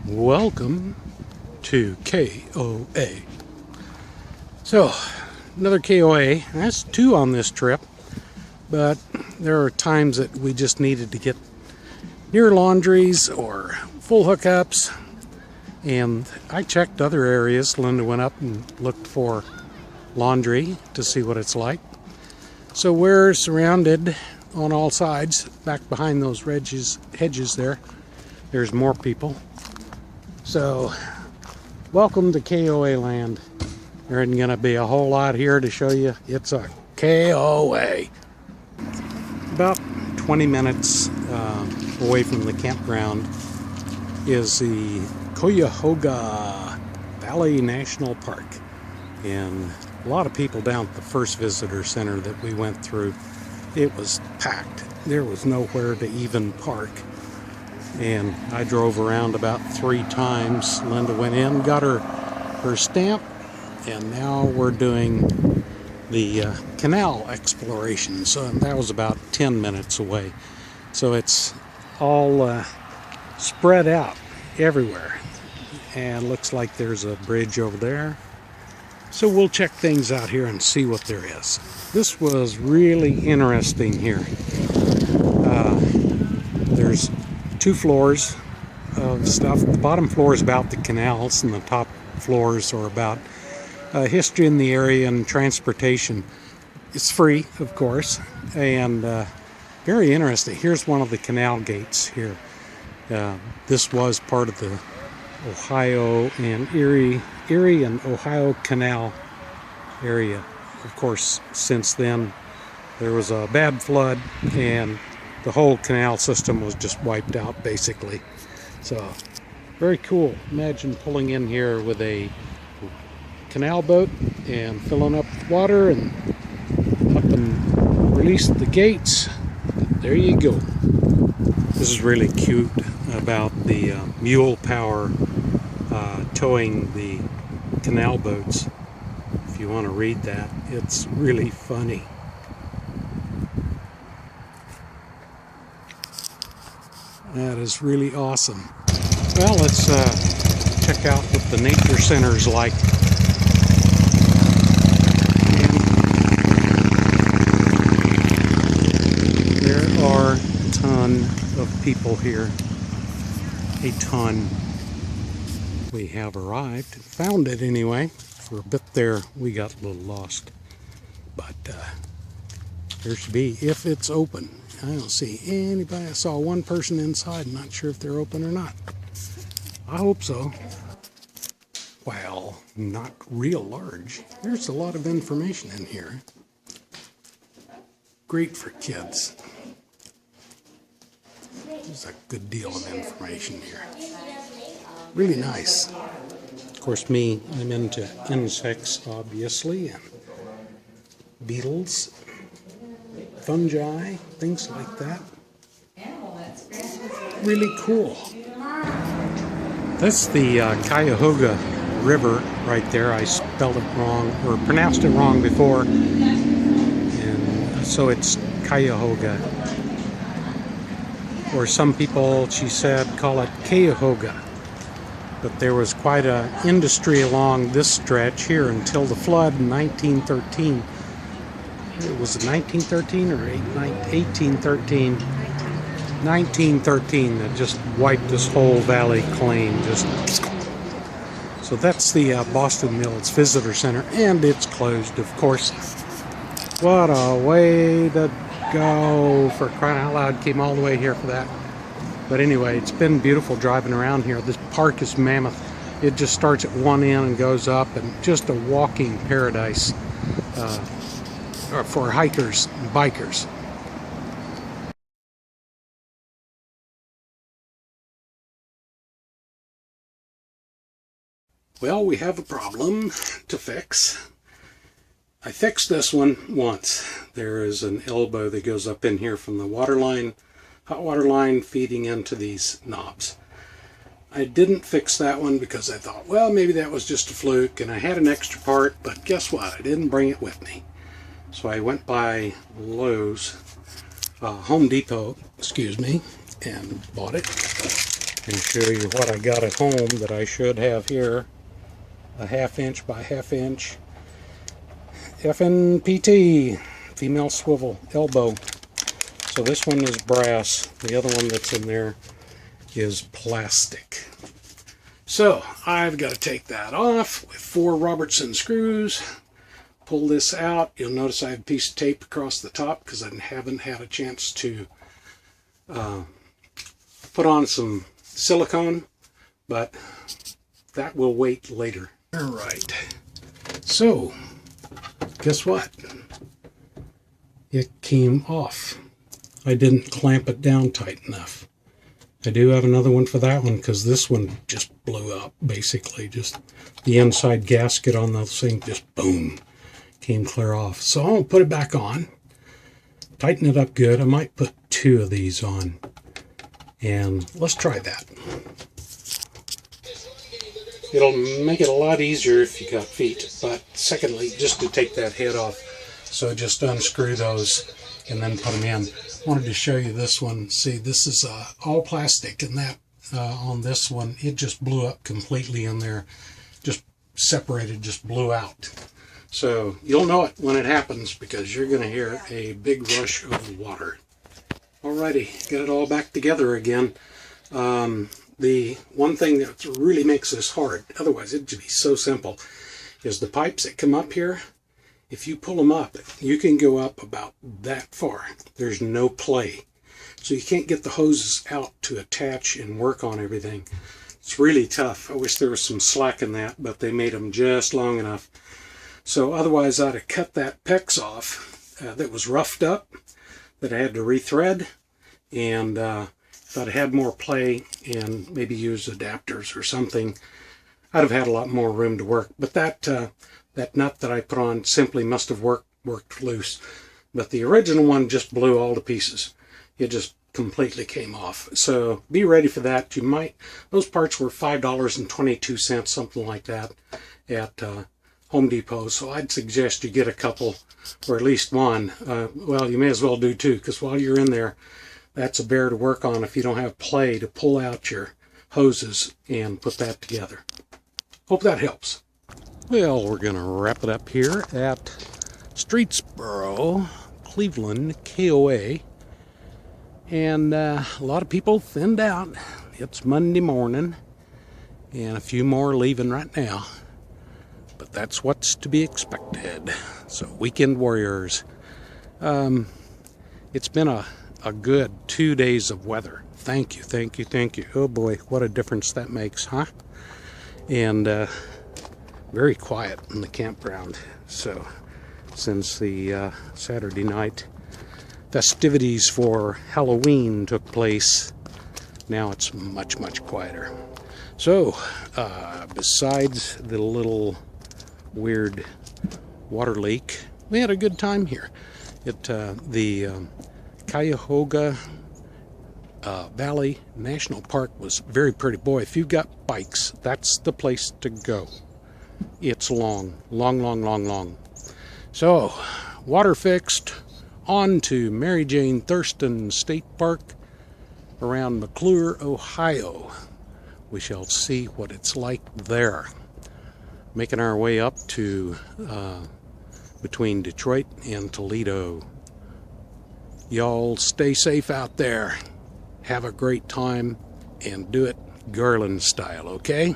Welcome to KOA. So, another KOA. That's two on this trip, but there are times that we just needed to get near laundries or full hookups, and I checked other areas. Linda went up and looked for laundry to see what it's like. So we're surrounded on all sides. Back behind those hedges there, there's more people. So, welcome to KOA land. There isn't going to be a whole lot here to show you. It's a KOA. About 20 minutes away from the campground is the Cuyahoga Valley National Park. And a lot of people down at the first visitor center that we went through. It was packed. There was nowhere to even park. And I drove around about 3 times. Linda went in, got her stamp, and now we're doing the canal exploration. So that was about 10 minutes away. So it's all spread out everywhere. And looks like there's a bridge over there. So we'll check things out here and see what there is. This was really interesting here. There's 2 floors of stuff. The bottom floor is about the canals, and the top floors are about history in the area and transportation. It's free, of course, and very interesting. Here's one of the canal gates here. This was part of the Ohio and Erie and Ohio Canal area. Of course, since then there was a bad flood and the whole canal system was just wiped out basically. So very cool. Imagine pulling in here with a canal boat and filling up with water and up and release the gates. There you go. This is really cute about the mule power towing the canal boats. If you want to read that, it's really funny. That is really awesome. Well, let's check out what the nature center's like. And there are a ton of people here. A ton. We have arrived. Found it anyway. For a bit there, we got a little lost. But there should be, if it's open. I don't see anybody. I saw one person inside. Not sure if they're open or not. I hope so. Well, not real large. There's a lot of information in here. Great for kids. There's a good deal of information here. Really nice. Of course, me, I'm into insects, obviously, and beetles, fungi, things like that. Really cool. That's the Cuyahoga River right there. I spelled it wrong, or pronounced it wrong before, and so it's Cuyahoga. Or some people, she said, call it Cuyahoga. But there was quite an industry along this stretch here until the flood in 1913. It was 1913 or 1813? 1913 that just wiped this whole valley clean. So that's the Boston Mills Visitor Center, and it's closed, of course. What a way to go, for crying out loud. Came all the way here for that. But anyway, it's been beautiful driving around here. This park is mammoth. It just starts at one end and goes up, and just a walking paradise for hikers and bikers. Well, we have a problem to fix. I fixed this one once. There is an elbow that goes up in here from the water line, hot water line feeding into these knobs. I didn't fix that one because I thought, well, maybe that was just a fluke, and I had an extra part, but guess what? I didn't bring it with me. So I went by Home Depot, excuse me, and bought it. and show you what I got at home that I should have here. A 1/2 inch by 1/2 inch FNPT female swivel elbow. So this one is brass. The other one that's in there is plastic. So I've got to take that off with 4 Robertson screws. Pull this out. You'll notice I have a piece of tape across the top because I haven't had a chance to put on some silicone, but that will wait later. All right. So guess what? It came off. I didn't clamp it down tight enough. I do have another one for that one because this one just blew up, basically. Just the inside gasket on the thing just boom, came clear off. So I'll put it back on, tighten it up good. I might put 2 of these on, and let's try that. It'll make it a lot easier if you got feet, but secondly, just to take that head off. So just unscrew those and then put them in. Wanted to show you this one. See, this is all plastic, and that on this one, it just blew up completely in there. Just separated, just blew out. So you'll know it when it happens because you're going to hear a big rush of water. Alrighty, get it all back together again. The one thing that really makes this hard, otherwise it'd be so simple, is the pipes that come up here. If you pull them up, you can go up about that far. There's no play. So you can't get the hoses out to attach and work on everything. It's really tough. I wish there was some slack in that, but they made them just long enough. So otherwise I'd have cut that PEX off that was roughed up, that I had to rethread, and if I'd had more play and maybe use adapters or something, I'd have had a lot more room to work. But that nut that I put on simply must have worked loose. But the original one just blew all to pieces. It just completely came off. So be ready for that. You might, those parts were $5.22, something like that, at Home Depot. So I'd suggest you get a couple, or at least one. Well, you may as well do 2, because while you're in there, that's a bear to work on if you don't have play to pull out your hoses and put that together. Hope that helps. Well, we're going to wrap it up here at Streetsboro, Cleveland, KOA. And a lot of people thinned out. It's Monday morning, and a few more leaving right now. But that's what's to be expected. So, weekend warriors. It's been a good 2 days of weather. Thank you, thank you, thank you. Oh boy, what a difference that makes, huh? And very quiet in the campground. So since the Saturday night festivities for Halloween took place, now it's much, much quieter. So besides the little weird water leak, we had a good time here. The Cuyahoga Valley National Park was very pretty. Boy, if you've got bikes, that's the place to go. It's long, long, long, long, long. So, water fixed, on to Mary Jane Thurston State Park around McClure, Ohio. We shall see what it's like there. Making our way up to between Detroit and Toledo. Y'all stay safe out there. Have a great time and do it Garland style, okay?